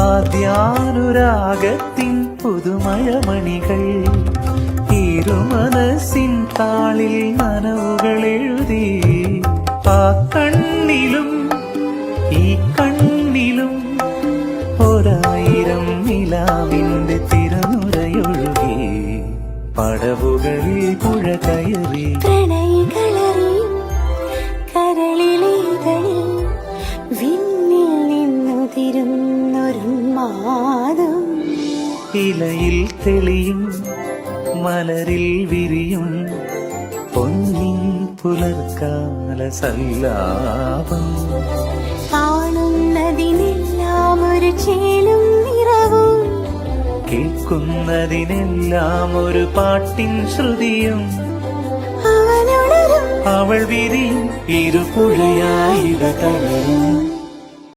ആദ്യാനുരാഗത്തിൻ പുതുമഴമണികൾ ഇരുമനസിൻ താളിൽ നനവുകൾ എഴുതി ആ കണ്ണിലും ഈ കണ്ണിലും ഒരായിരം നിലാവിന്റെ തിരനുരയൊഴുകി പടവുകളിൽ പുഴ കയറി കരളിലേകളിൽ വിണ്ണിൽ നിന്നുതിരുന്നൊരുന്മാദം ഇലയിൽ തെളിയും മലരിൽ വിരിയും പൊന്നിൻ പുലർക്കാല സല്ലാപം കാണുന്നതിനെല്ലാം ഒരു ചേലും നിറവും കേൾക്കുന്നതിനെല്ലാം ഒരു പാട്ടിൻ ശ്രുതിയും അവനുണരും അവൾ വിരിയും ഇരുപുഴയായി തളരും